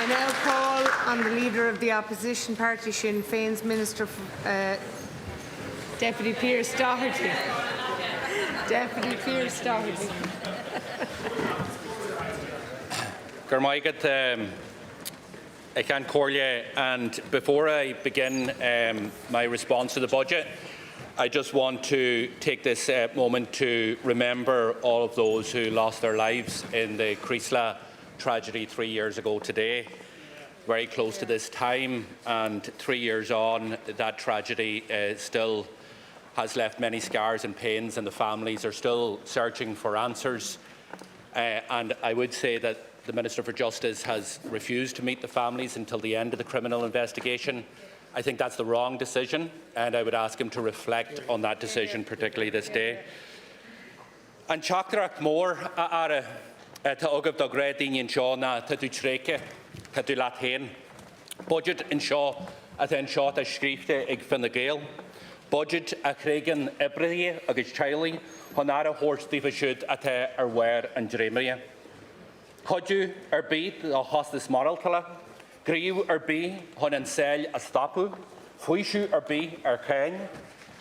I now call on the Leader of the Opposition Party Sinn Féin's Minister for, Deputy Pearse Doherty. Deputy Pearse Doherty. I can't call you, and before I begin my response to the budget, I just want to take this moment to remember all of those who lost their lives in the Creasla tragedy 3 years ago today. Very close to this time, and 3 years on, that tragedy still has left many scars and pains, and the families are still searching for answers. And I would say that the Minister for Justice has refused to meet the families until the end of the criminal investigation. I think that's the wrong decision, and I would ask him to reflect on that decision, particularly this day. An teachtarach mór ara tá agad do gréad daoine seo na tá dú tréice, tá dú leat féin. Budget in seo a tá seo tá scríbte ag Fine Gael. Budget a chréigean ibrií agus tealaí chun ara hórstíomh siúd a tá ar mhair an dréimhrí. Chodú ar bíd a hostas moraltala, gríú ar bí chun an saoil a stopú, fuisú ar bí ar chéin,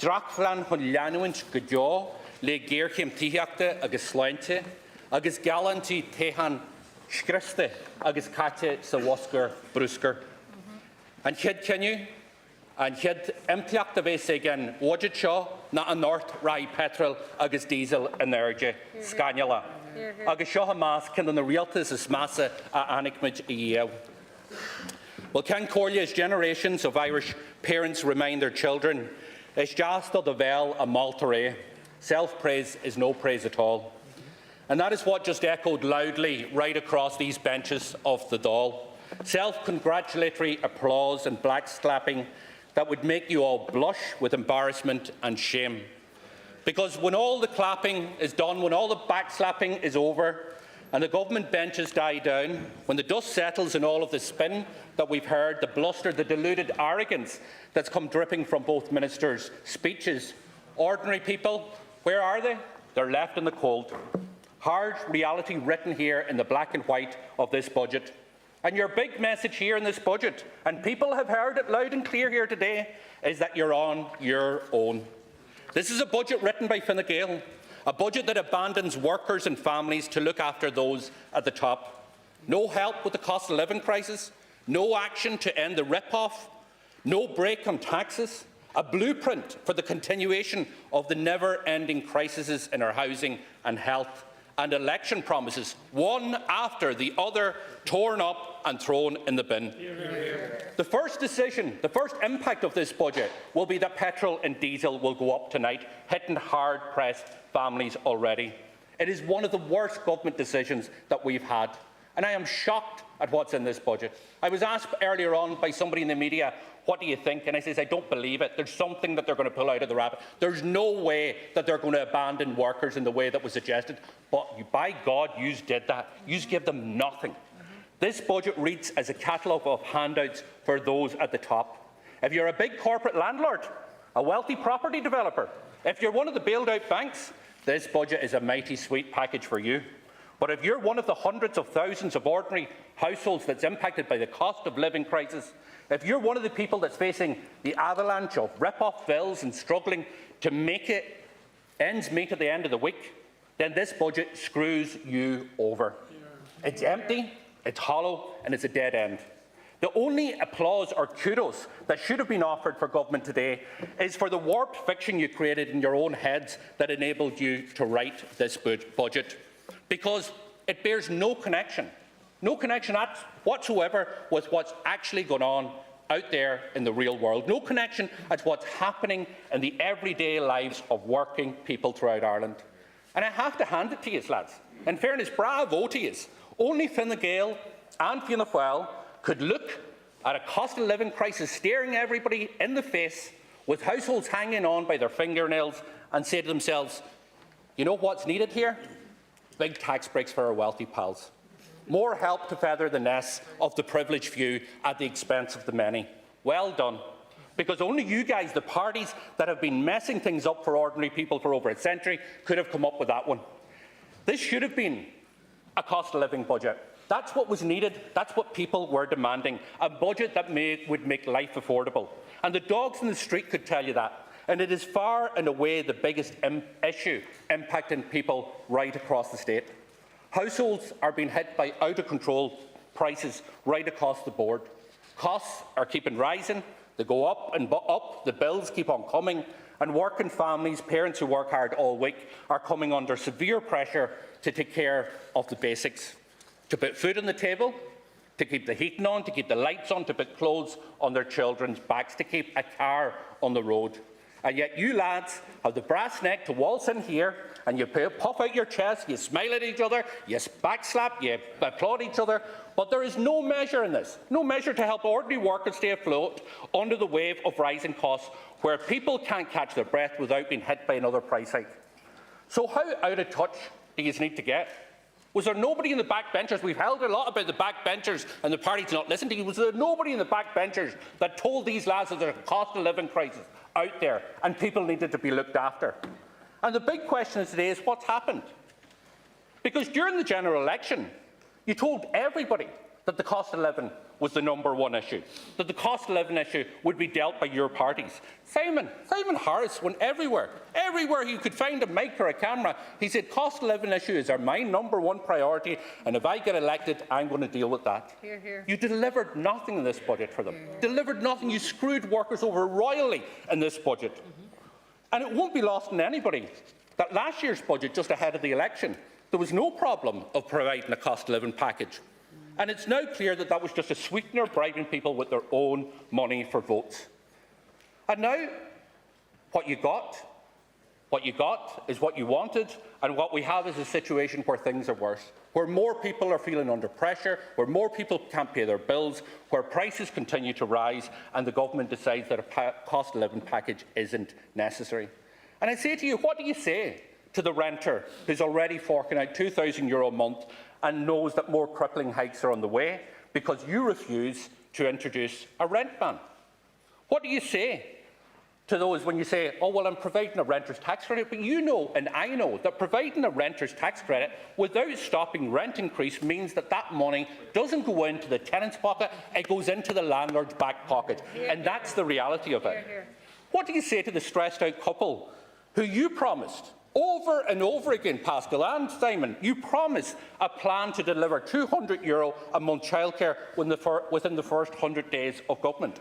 drachflan chun leanúint go deó le géirchéim tíochta agus sláinte, agus galantí téhan scriste agus caite sa wascar brúscar. An chiad ceniu, an chiad impliachta bheith again budget seo na an North Rai petrol agus diesel energy scanula. Agus seo hamas cin an rialtas is massa a anigmid I. Well, can Corlia's generations of Irish parents remind their children, it's just the vel a maltare. Self-praise is no praise at all. And that is what just echoed loudly right across these benches of the Dáil. Self-congratulatory applause and black-slapping that would make you all blush with embarrassment and shame. Because when all the clapping is done, when all the backslapping is over, and the government benches die down, when the dust settles in all of the spin that we've heard, the bluster, the deluded arrogance that's come dripping from both ministers' speeches, ordinary people, where are they? They're left in the cold. Hard reality written here in the black and white of this budget. And your big message here in this budget, and people have heard it loud and clear here today, is that you're on your own. This is a budget written by Fine Gael, a budget that abandons workers and families to look after those at the top. No help with the cost of living crisis, no action to end the rip-off, no break on taxes, a blueprint for the continuation of the never-ending crises in our housing and health, and election promises, one after the other, torn up and thrown in the bin. The first decision, the first impact of this budget will be that petrol and diesel will go up tonight, hitting hard-pressed families already. It is one of the worst government decisions that we've had, and I am shocked at what's in this budget. I was asked earlier on by somebody in the media, what do you think? And I says, I don't believe it. There's something that they're going to pull out of the rabbit. There's no way that they're going to abandon workers in the way that was suggested. But by God, you did that. You give them nothing. This budget reads as a catalogue of handouts for those at the top. If you're a big corporate landlord, a wealthy property developer, if you're one of the bailed-out banks, this budget is a mighty sweet package for you. But if you're one of the hundreds of thousands of ordinary households that's impacted by the cost of living crisis, if you're one of the people that's facing the avalanche of rip-off bills and struggling to make it ends meet at the end of the week, then this budget screws you over. It's empty, it's hollow, and it's a dead end. The only applause or kudos that should have been offered for government today is for the warped fiction you created in your own heads that enabled you to write this budget, because it bears no connection whatsoever with what's actually going on out there in the real world. No connection at what's happening in the everyday lives of working people throughout Ireland. And I have to hand it to you, lads. In fairness, bravo to you. Only Fine Gael and Fianna Fáil could look at a cost of living crisis staring everybody in the face, with households hanging on by their fingernails, and say to themselves, you know what's needed here? Big tax breaks for our wealthy pals. More help to feather the nests of the privileged few at the expense of the many. Well done. Because only you guys, the parties that have been messing things up for ordinary people for over a century, could have come up with that one. This should have been a cost of living budget. That's what was needed. That's what people were demanding. A budget that would make life affordable. And the dogs in the street could tell you that. And it is far and away the biggest issue impacting people right across the state. Households are being hit by out-of-control prices right across the board. Costs are keeping rising. They go up and up. The bills keep on coming. And working families, parents who work hard all week, are coming under severe pressure to take care of the basics. To put food on the table, to keep the heating on, to keep the lights on, to put clothes on their children's backs, to keep a car on the road. And yet you lads have the brass neck to waltz in here and you puff out your chest, you smile at each other, you backslap, you applaud each other, but there is no measure in this, no measure to help ordinary workers stay afloat under the wave of rising costs where people can't catch their breath without being hit by another price hike. So how out of touch do you need to get? Was there nobody in the backbenchers? We've held a lot about the backbenchers and the party to not listen to you. Was there nobody in the backbenchers that told these lads that there's a cost of living crisis out there and people needed to be looked after? And the big question today is what's happened? Because during the general election, you told everybody that the cost of living was the #1 issue, that the cost of living issue would be dealt by your parties. Simon Harris went everywhere he could find a mic or a camera. He said, cost of living issue is my #1 priority, and if I get elected, I'm going to deal with that. Hear, hear. You delivered nothing in this budget for them. Delivered nothing. You screwed workers over royally in this budget. And it won't be lost on anybody that last year's budget, just ahead of the election, there was no problem of providing a cost of living package. And it's now clear that that was just a sweetener bribing people with their own money for votes. And now, what you got is what you wanted, and what we have is a situation where things are worse, where more people are feeling under pressure, where more people can't pay their bills, where prices continue to rise, and the government decides that a cost of living package isn't necessary. And I say to you, what do you say to the renter who's already forking out €2,000 a month and knows that more crippling hikes are on the way because you refuse to introduce a rent ban? What do you say to those when you say, oh, well, I'm providing a renter's tax credit, but you know and I know that providing a renter's tax credit without stopping rent increase means that that money doesn't go into the tenant's pocket, it goes into the landlord's back pocket, and that's the reality of it. What do you say to the stressed-out couple who you promised over and over again, Pascal and Simon, you promised a plan to deliver €200 a month childcare within the first 100 days of government?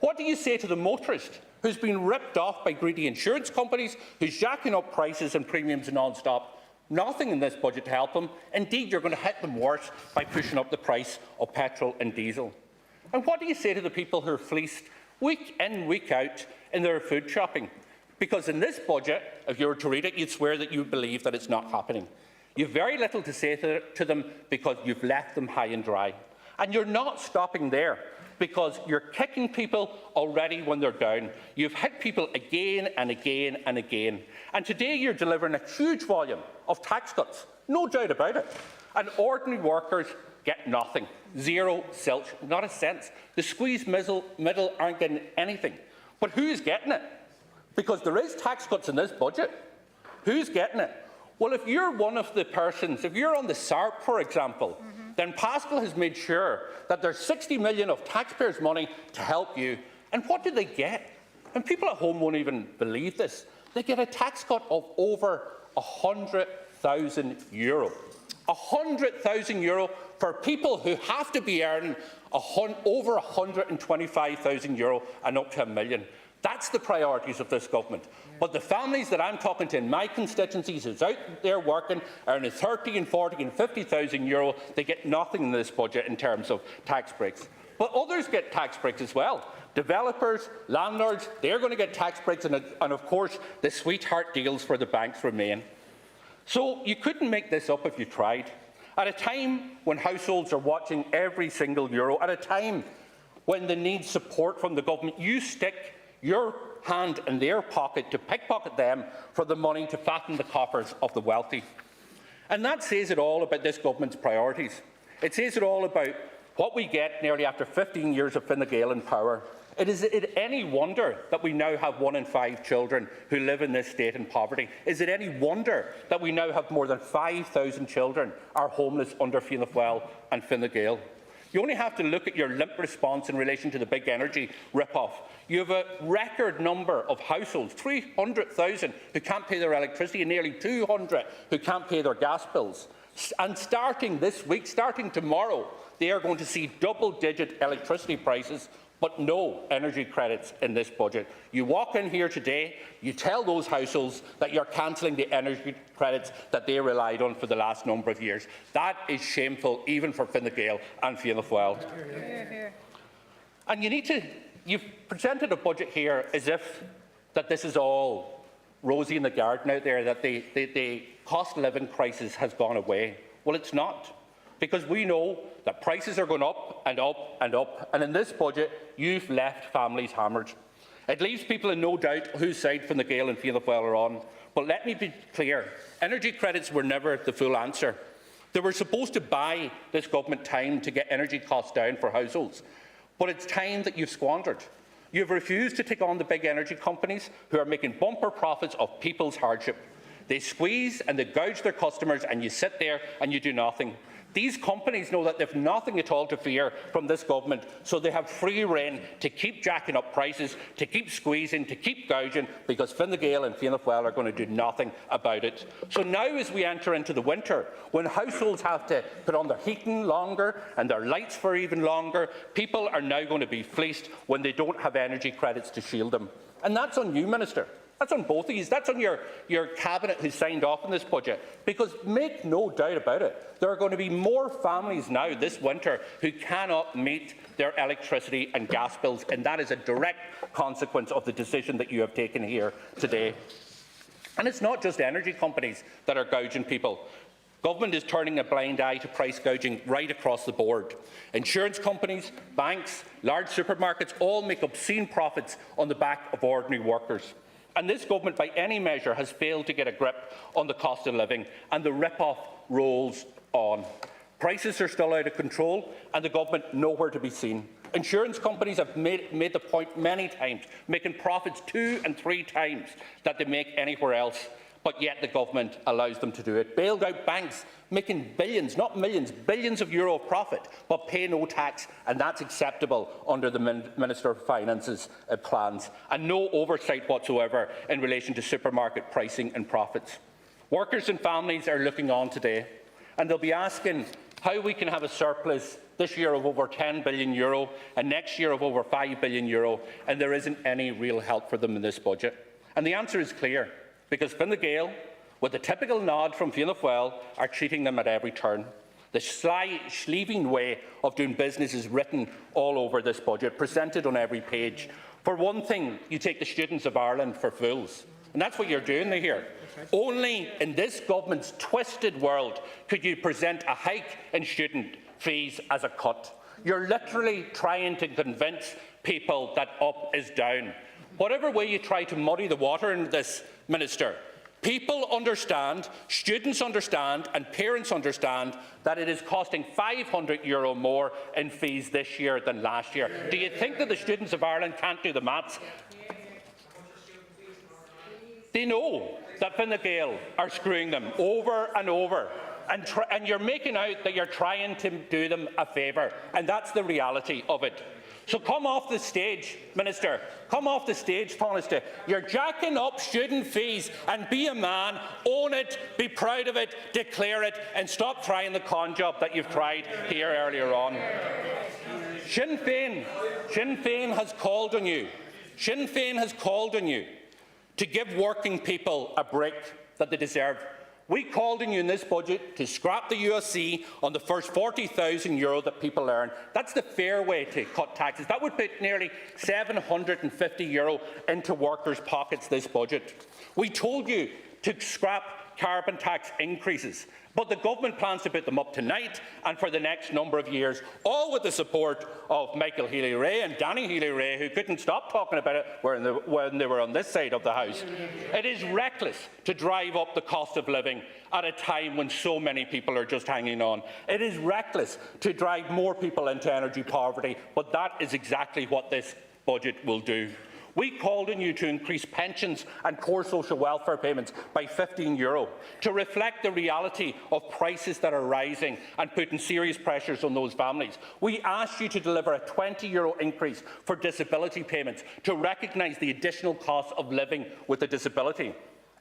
What do you say to the motorist who's been ripped off by greedy insurance companies, who's jacking up prices and premiums non-stop? Nothing in this budget to help them. Indeed, you're going to hit them worse by pushing up the price of petrol and diesel. And what do you say to the people who are fleeced week in, week out in their food shopping? Because in this budget, if you were to read it, you'd swear that you believe that it's not happening. You've very little to say to them because you've left them high and dry. And you're not stopping there because you're kicking people already when they're down. You've hit people again and again and again. And today you're delivering a huge volume of tax cuts, no doubt about it. And ordinary workers get nothing. Zero, zilch, not a cent. The squeezed middle aren't getting anything. But who's getting it? Because there is tax cuts in this budget. Who's getting it? Well, if you're one of the persons, if you're on the SARP, for example, then Pascal has made sure that there's 60 million of taxpayers' money to help you. And what do they get? And people at home won't even believe this. They get a tax cut of over €100,000. €100,000 for people who have to be earning over €125,000 and up to $1 million. That's the priorities of this government. But the families that I'm talking to in my constituencies who's out there working, earning 30 and 40 and 50,000 euro, they get nothing in this budget in terms of tax breaks. But others get tax breaks as well. Developers, landlords, they're going to get tax breaks, and of course, the sweetheart deals for the banks remain. So you couldn't make this up if you tried. At a time when households are watching every single euro, at a time when they need support from the government, you stick your hand in their pocket to pickpocket them for the money to fatten the coffers of the wealthy. And that says it all about this government's priorities. It says it all about what we get nearly after 15 years of Fine Gael in power. Is it any wonder that we now have 1 in 5 children who live in this state in poverty? Is it any wonder that we now have more than 5,000 children are homeless under Fianna Fáil and Fine Gael? You only have to look at your limp response in relation to the big energy rip-off. You have a record number of households, 300,000 who can't pay their electricity and nearly 200 who can't pay their gas bills. And starting this week, starting tomorrow, they are going to see double-digit electricity prices, but no energy credits in this budget. You walk in here today, you tell those households that you're cancelling the energy credits that they relied on for the last number of years. That is shameful, even for Fine Gael and Fianna Fáil. And you've presented a budget here as if that this is all rosy in the garden out there, that the cost of living crisis has gone away. Well, it's not. Because we know that prices are going up and up and up, and in this budget, you've left families hammered. It leaves people in no doubt whose side Fine Gael and Fianna Fáil are on. But let me be clear, energy credits were never the full answer. They were supposed to buy this government time to get energy costs down for households, but it's time that you've squandered. You've refused to take on the big energy companies who are making bumper profits of people's hardship. They squeeze and they gouge their customers, and you sit there and you do nothing. These companies know that they've nothing at all to fear from this government, so they have free rein to keep jacking up prices, to keep squeezing, to keep gouging, because Fine Gael and Fianna Fáil are going to do nothing about it. So now, as we enter into the winter, when households have to put on their heating longer and their lights for even longer, people are now going to be fleeced when they don't have energy credits to shield them. And that's on you, Minister. That's on both of you. That's on your cabinet who signed off on this budget. Because make no doubt about it, there are going to be more families now this winter who cannot meet their electricity and gas bills, and that is a direct consequence of the decision that you have taken here today. And it's not just energy companies that are gouging people. Government is turning a blind eye to price gouging right across the board. Insurance companies, banks, large supermarkets all make obscene profits on the back of ordinary workers. And this government, by any measure, has failed to get a grip on the cost of living, and the rip-off rolls on. Prices are still out of control, and the government nowhere to be seen. Insurance companies have made the point many times, making profits 2 and 3 times that they make anywhere else, but yet the government allows them to do it. Bailed out banks, making billions, not millions, billions of euro of profit, but pay no tax, and that's acceptable under the Minister of Finance's plans, and no oversight whatsoever in relation to supermarket pricing and profits. Workers and families are looking on today, and they'll be asking how we can have a surplus this year of over €10 billion and next year of over €5 billion, and there isn't any real help for them in this budget. And the answer is clear. Because Fine Gael, with a typical nod from Fianna Fáil, are cheating them at every turn. The sly, sleeving way of doing business is written all over this budget, presented on every page. For one thing, you take the students of Ireland for fools. And that's what you're doing here. Only in this government's twisted world could you present a hike in student fees as a cut. You're literally trying to convince people that up is down. Whatever way you try to muddy the water in this, Minister, people understand, students understand, and parents understand that it is costing €500 more in fees this year than last year. Do you think that the students of Ireland can't do the maths? They know that Fine Gael are screwing them over and over. And you're making out that you're trying to do them a favour, and that's the reality of it. So come off the stage, Minister. Come off the stage, Tánaiste. You're jacking up student fees, and be a man, own it, be proud of it, declare it, and stop trying the con job that you've tried here earlier on. Sinn Féin has called on you. Sinn Féin has called on you to give working people a break that they deserve. We called on you in this budget to scrap the USC on the first €40,000 that people earn. That's the fair way to cut taxes. That would put nearly €750 into workers' pockets this budget. We told you to scrap carbon tax increases, but the government plans to put them up tonight and for the next number of years, all with the support of Michael Healy-Rae and Danny Healy-Rae, who couldn't stop talking about it when they were on this side of the House. It is reckless to drive up the cost of living at a time when so many people are just hanging on. It is reckless to drive more people into energy poverty, but that is exactly what this budget will do. We called on you to increase pensions and core social welfare payments by €15 to reflect the reality of prices that are rising and putting serious pressures on those families. We asked you to deliver a €20 increase for disability payments to recognise the additional cost of living with a disability.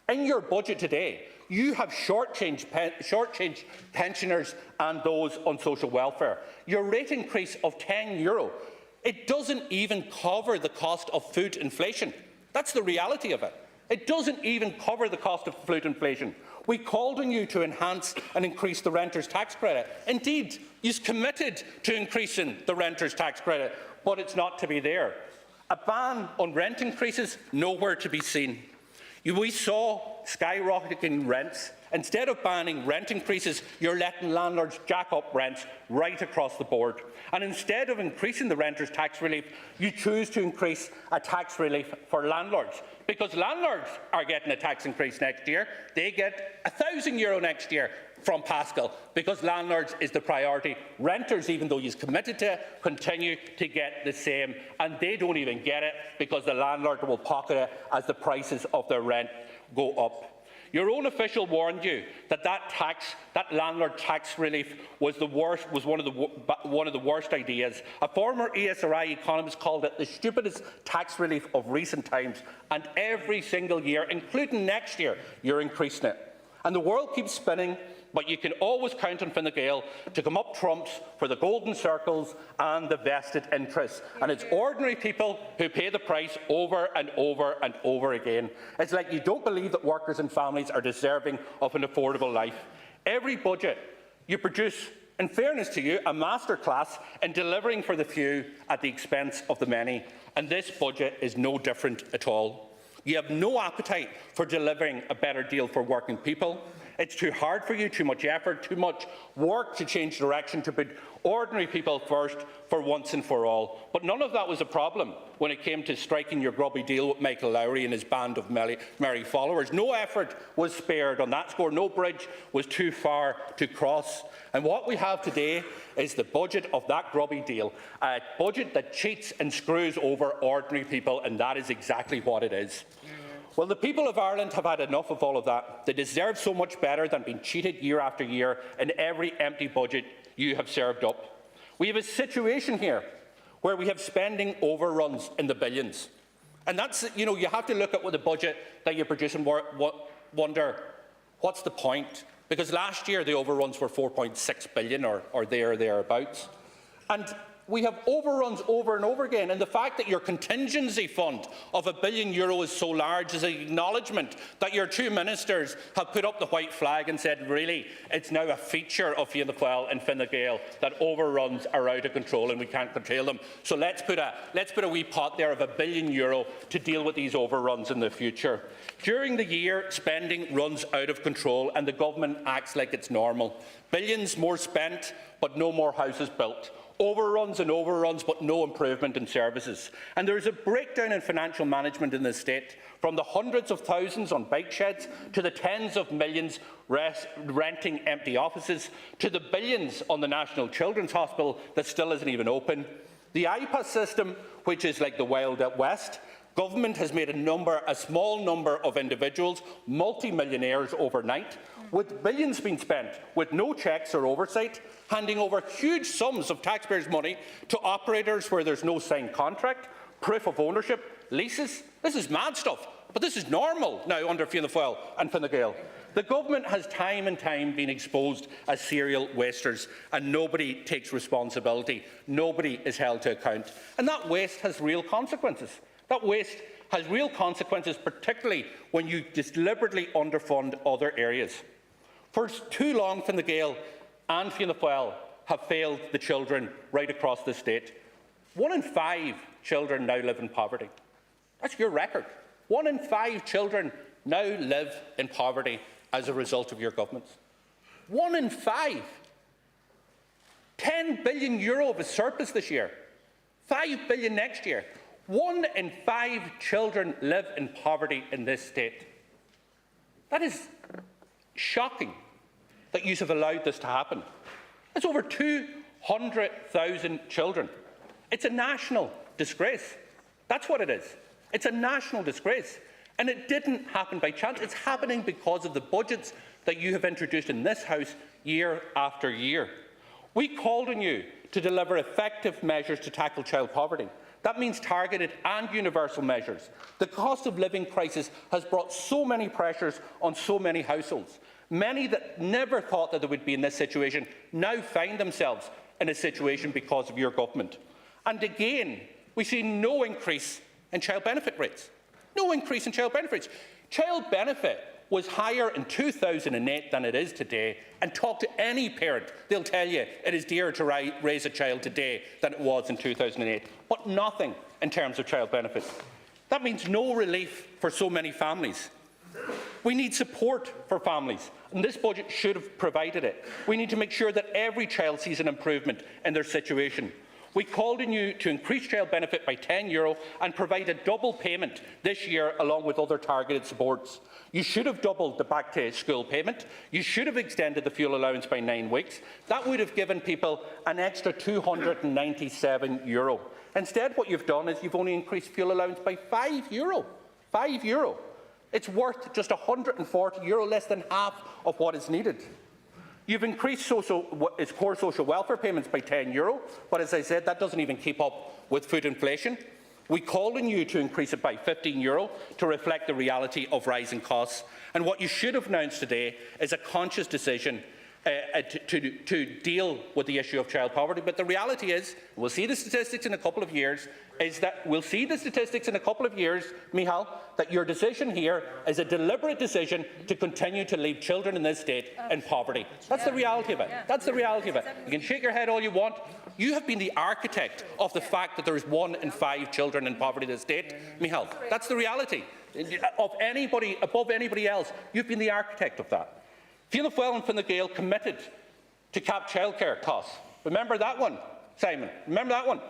In your budget today, you have shortchanged pensioners and those on social welfare. Your rate increase of €10, it doesn't even cover the cost of food inflation. That's the reality of it. It doesn't even cover the cost of food inflation. We called on you to enhance and increase the renters' tax credit. Indeed, you've committed to increasing the renters' tax credit, but it's not to be there. A ban on rent increases, nowhere to be seen. We saw skyrocketing rents. Instead of banning rent increases, you're letting landlords jack up rents right across the board. And instead of increasing the renters' tax relief, you choose to increase a tax relief for landlords. Because landlords are getting a tax increase next year. They get €1,000 next year from Pascal, because landlords is the priority. Renters, even though you've committed to, continue to get the same, and they don't even get it because the landlord will pocket it as the prices of their rent go up. Your own official warned you that that landlord tax relief was one of the worst ideas. A former ESRI economist called it the stupidest tax relief of recent times, and every single year, including next year, you're increasing it. And the world keeps spinning, but you can always count on Fine Gael to come up trumps for the golden circles and the vested interests. And it's ordinary people who pay the price over and over and over again. It's like you don't believe that workers and families are deserving of an affordable life. Every budget you produce, in fairness to you, a masterclass in delivering for the few at the expense of the many. And this budget is no different at all. You have no appetite for delivering a better deal for working people. It's too hard for you, too much effort, too much work to change direction, to put ordinary people first for once and for all. But none of that was a problem when it came to striking your grubby deal with Michael Lowry and his band of merry followers. No effort was spared on that score. No bridge was too far to cross. And what we have today is the budget of that grubby deal, a budget that cheats and screws over ordinary people, and that is exactly what it is. Well, the people of Ireland have had enough of all of that. They deserve so much better than being cheated year after year in every empty budget you have served up. We have a situation here where we have spending overruns in the billions. And that's, you have to look at what the budget that you produce and wonder, what's the point? Because last year the overruns were €4.6 billion or thereabouts. And we have overruns over and over again, and the fact that your contingency fund of €1 billion is so large is an acknowledgement that your two ministers have put up the white flag and said, really, it's now a feature of Fianna Fáil and Fine Gael that overruns are out of control and we can't control them. So let's put a wee pot there of €1 billion to deal with these overruns in the future. During the year, spending runs out of control and the government acts like it's normal. Billions more spent, but no more houses built. Overruns and overruns, but no improvement in services. And there is a breakdown in financial management in the state, from the hundreds of thousands on bike sheds, to the tens of millions renting empty offices, to the billions on the National Children's Hospital that still isn't even open. The IPAS system, which is like the Wild West, government has made a small number of individuals multi-millionaires overnight, with billions being spent, with no checks or oversight, handing over huge sums of taxpayers' money to operators where there's no signed contract, proof of ownership, leases. This is mad stuff, but this is normal now under Fianna Fáil and Fine Gael. The government has time and time been exposed as serial wasters, and nobody takes responsibility. Nobody is held to account. And that waste has real consequences. That waste has real consequences, particularly when you deliberately underfund other areas. For too long, Fine Gael and Fianna Fáil have failed the children right across the state. 1 in 5 children now live in poverty. That's your record. 1 in 5 children now live in poverty as a result of your governments. 1 in 5. €10 billion of a surplus this year. €5 billion next year. 1 in 5 children live in poverty in this state. That is shocking that you have allowed this to happen. That's over 200,000 children. It's a national disgrace. That's what it is. It's a national disgrace. And it didn't happen by chance. It's happening because of the budgets that you have introduced in this House year after year. We called on you to deliver effective measures to tackle child poverty. That means targeted and universal measures. The cost of living crisis has brought so many pressures on so many households. Many that never thought that they would be in this situation now find themselves in a situation because of your government. And again, we see no increase in child benefit rates. No increase in child benefits. Child benefit was higher in 2008 than it is today, and talk to any parent, they'll tell you it is dearer to raise a child today than it was in 2008, but nothing in terms of child benefits. That means no relief for so many families. We need support for families, and this budget should have provided it. We need to make sure that every child sees an improvement in their situation. We called on you to increase child benefit by €10 and provide a double payment this year along with other targeted supports. You should have doubled the back-to-school payment. You should have extended the fuel allowance by 9 weeks. That would have given people an extra €297. Instead, what you've done is you've only increased fuel allowance by €5. €5. It's worth just €140, less than half of what is needed. You've increased its core social welfare payments by €10, but as I said, that doesn't even keep up with food inflation. We call on you to increase it by €15 to reflect the reality of rising costs. And what you should have announced today is a conscious decision to deal with the issue of child poverty. But the reality is, we'll see the statistics in a couple of years, Michal, that your decision here is a deliberate decision to continue to leave children in this state in poverty. That's the reality of it. That's the reality of it. You can shake your head all you want. You have been the architect of the fact that there is 1 in 5 children in poverty in this state, Michal. That's the reality. Of anybody, above anybody else, you've been the architect of that. Fianna Fáil and Fine Gael committed to cap childcare costs. Remember that one, Simon? Remember that one?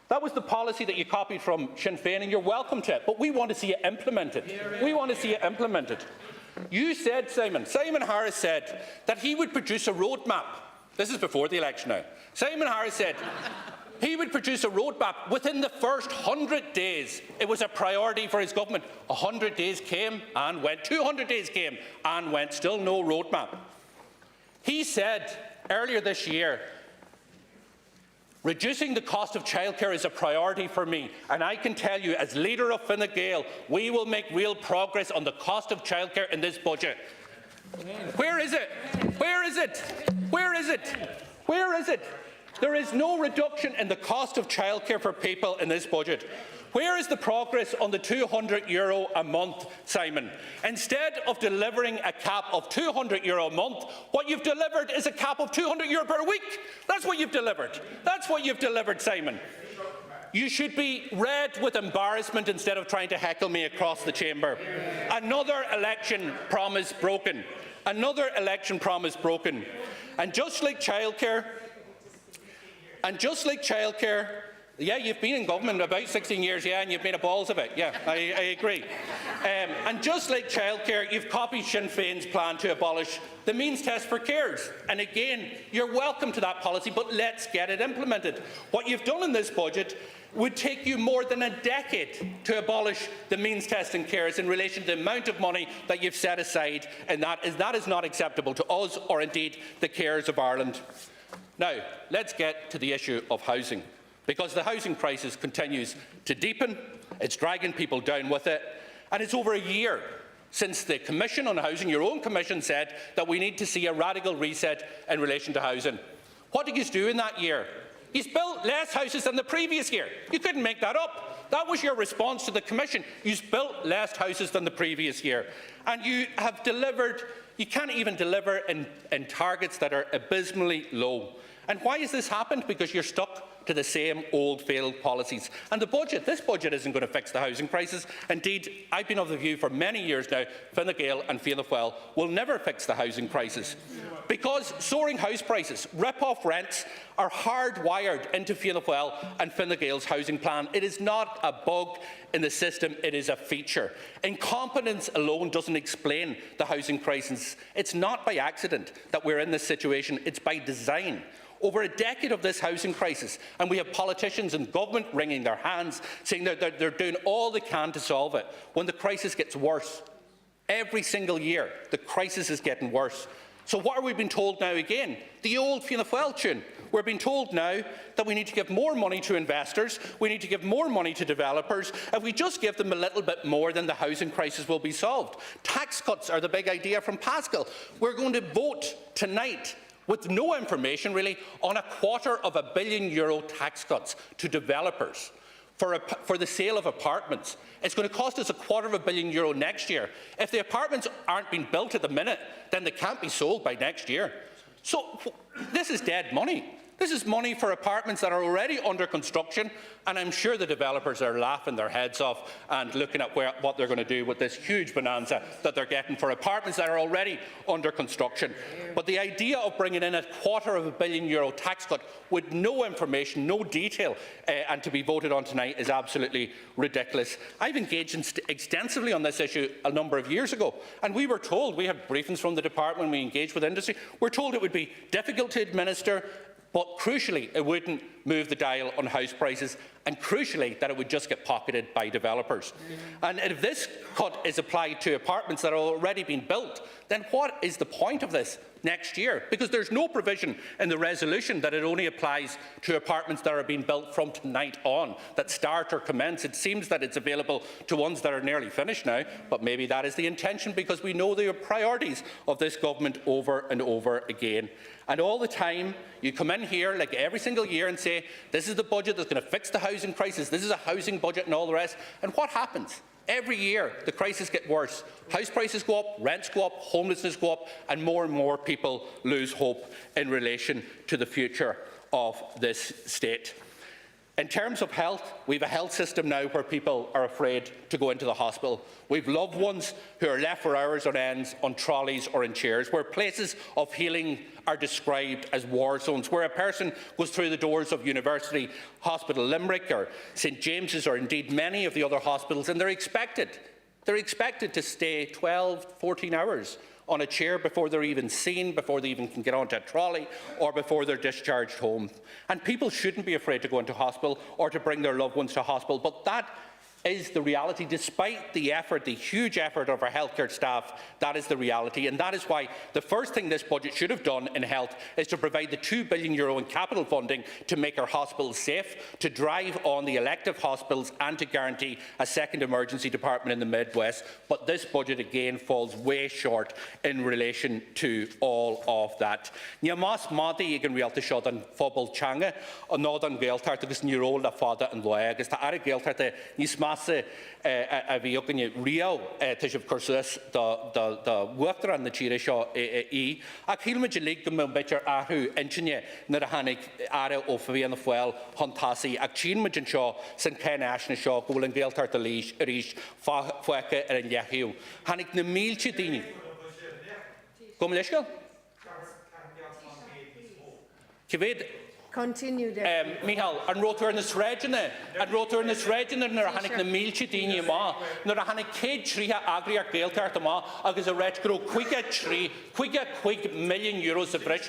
That was the policy that you copied from Sinn Féin, and you're welcome to it, but we want to see it implemented. We want to see it implemented. You said, Simon Harris said that he would produce a roadmap. This is before the election now. Simon Harris said he would produce a roadmap within the first 100 days. It was a priority for his government. 100 days came and went. 200 days came and went. Still no roadmap. He said earlier this year, reducing the cost of childcare is a priority for me, and I can tell you, as leader of Fine Gael, we will make real progress on the cost of childcare in this budget. Where is it? Where is it? Where is it? Where is it? There is no reduction in the cost of childcare for people in this budget. Where is the progress on the €200 a month, Simon? Instead of delivering a cap of €200 a month, what you've delivered is a cap of €200 per week. That's what you've delivered. That's what you've delivered, Simon. You should be red with embarrassment instead of trying to heckle me across the chamber. Another election promise broken. Another election promise broken. And just like childcare, yeah, you've been in government about 16 years, yeah, and you've made a balls of it. Yeah, I agree. And just like childcare, you've copied Sinn Féin's plan to abolish the means test for carers. And again, you're welcome to that policy, but let's get it implemented. What you've done in this budget would take you more than a decade to abolish the means test in carers in relation to the amount of money that you've set aside, and that is not acceptable to us or indeed the carers of Ireland. Now, let's get to the issue of housing, because the housing crisis continues to deepen. It's dragging people down with it, and it's over a year since the Commission on Housing, your own Commission, said that we need to see a radical reset in relation to housing. What did you do in that year? You built less houses than the previous year. You couldn't make that up. That was your response to the Commission. You built less houses than the previous year, and you have delivered. You can't even deliver in targets that are abysmally low. And why has this happened? Because you're stuck to the same old failed policies. And this budget isn't going to fix the housing crisis. Indeed, I've been of the view for many years now, Fine Gael and Fianna Fáil will never fix the housing crisis. Because soaring house prices, rip-off rents, are hardwired into Fianna Fáil and Fine Gael's housing plan. It is not a bug in the system, it is a feature. Incompetence alone doesn't explain the housing crisis. It's not by accident that we're in this situation, it's by design. over a decade of this housing crisis, and we have politicians and government wringing their hands, saying that they're doing all they can to solve it, when the crisis gets worse. Every single year, the crisis is getting worse. So what are we being told now again? The old Fianna Fáil tune. We're being told now that we need to give more money to investors, we need to give more money to developers. If we just give them a little bit more, then the housing crisis will be solved. Tax cuts are the big idea from Pascal. We're going to vote tonight with no information really on €250 million tax cuts to developers for the sale of apartments. It's going to cost us €250 million next year. If the apartments aren't being built at the minute, then they can't be sold by next year. So this is dead money. This is money for apartments that are already under construction, and I'm sure the developers are laughing their heads off and looking at what they're going to do with this huge bonanza that they're getting for apartments that are already under construction. But the idea of bringing in a €250 million tax cut with no information, no detail, and to be voted on tonight is absolutely ridiculous. I've engaged extensively on this issue a number of years ago, and we were told, we had briefings from the department, we engaged with industry, we're told it would be difficult to administer, but crucially, it wouldn't move the dial on house prices, and crucially, that it would just get pocketed by developers. And if this cut is applied to apartments that are already being built, then what is the point of this next year? Because there's no provision in the resolution that it only applies to apartments that are being built from tonight on, that start or commence. It seems that it's available to ones that are nearly finished now, but maybe that is the intention, because we know the priorities of this government over and over again. And all the time, you come in here, like every single year, and say, this is the budget that's going to fix the housing crisis, this is a housing budget and all the rest. And what happens? Every year, the crisis gets worse. House prices go up, rents go up, homelessness go up, and more people lose hope in relation to the future of this state. In terms of health, we have a health system now where people are afraid to go into the hospital. We have loved ones who are left for hours on end on trolleys or in chairs, where places of healing are described as war zones, where a person goes through the doors of University Hospital Limerick or St James's, or indeed many of the other hospitals, and they're expected to stay 12, 14 hours on a chair before they're even seen, before they even can get onto a trolley, or before they're discharged home. And people shouldn't be afraid to go into hospital or to bring their loved ones to hospital, but that is the reality. Despite the effort, the huge effort of our healthcare staff, that is the reality. And that is why the first thing this budget should have done in health is to provide the €2 billion in capital funding to make our hospitals safe, to drive on the elective hospitals, and to guarantee a second emergency department in the Midwest. But this budget again falls way short in relation to all of that. Ní más mádaí ag an rialta seo an phobal teanga, an nád an Gaeltart agus ní ról na fada an loya, agus tá ara Gaeltart níos más a bhí ogan Rio tá sibh cursas da uachtar an na tíre seo í. Ach hílma de lig go mbeir bitir athú intinne na a hanig ara ó Fianna Fáil hontásaí, ach tíma an seo san cén aisna seo go bhfuil an Gaeltart a rís fuaice ar an leithú. Hanig na mílte daoine. Go mleiscail? Civéad Continue, Michal, an rotor in the sredjana, an rotor in the sredjana, nor a hannig na mílte daoine má, nor a hannig céad tríthe agriar Gaeltart má, agus a réit gro chuige million euros a bris.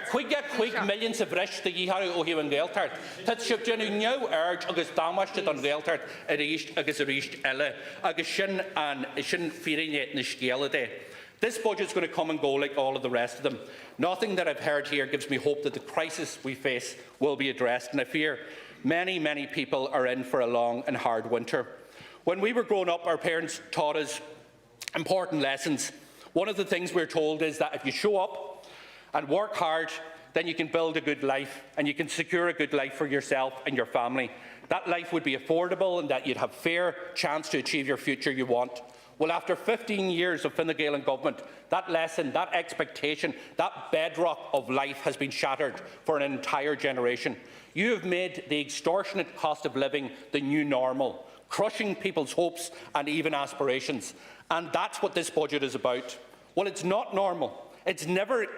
Chuige million sa bris de dhíthar ó hiú an Gaeltart. Tá sibh déanú neu urge agus dámaiste an Gaeltart a ríist agus a ríist eile, agus sin fírinne na scéala de. This budget is going to come and go like all of the rest of them. Nothing that I've heard here gives me hope that the crisis we face will be addressed, and I fear many people are in for a long and hard winter. When we were growing up, our parents taught us important lessons. One of the things we're told is that if you show up and work hard, then you can build a good life, and you can secure a good life for yourself and your family. That life would be affordable, and that you'd have a fair chance to achieve your future you want. Well, after 15 years of Fine Gael government, that lesson, that expectation, that bedrock of life has been shattered for an entire generation. You have made the extortionate cost of living the new normal, crushing people's hopes and even aspirations. And that's what this budget is about. Well, it's not normal. It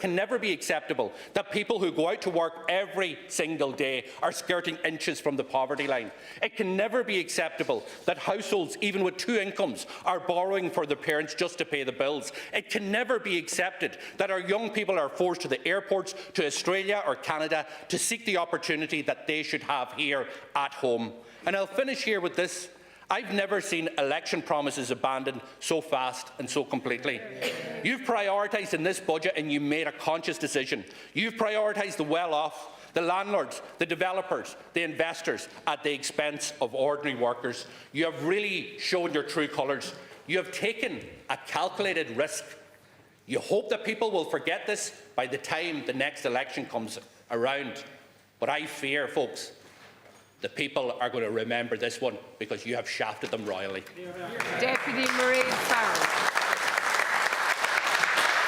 can never be acceptable that people who go out to work every single day are skirting inches from the poverty line. It can never be acceptable that households, even with 2 incomes, are borrowing for their parents just to pay the bills. It can never be accepted that our young people are forced to the airports, to Australia or Canada, to seek the opportunity that they should have here at home. And I'll finish here with this. I've never seen election promises abandoned so fast and so completely. You've prioritised in this budget, and you made a conscious decision. You've prioritised the well-off, the landlords, the developers, the investors at the expense of ordinary workers. You have really shown your true colours. You have taken a calculated risk. You hope that people will forget this by the time the next election comes around. But I fear, folks, the people are going to remember this one because you have shafted them royally. Deputy Mairead Farrell.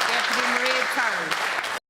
Deputy Mairead Farrell.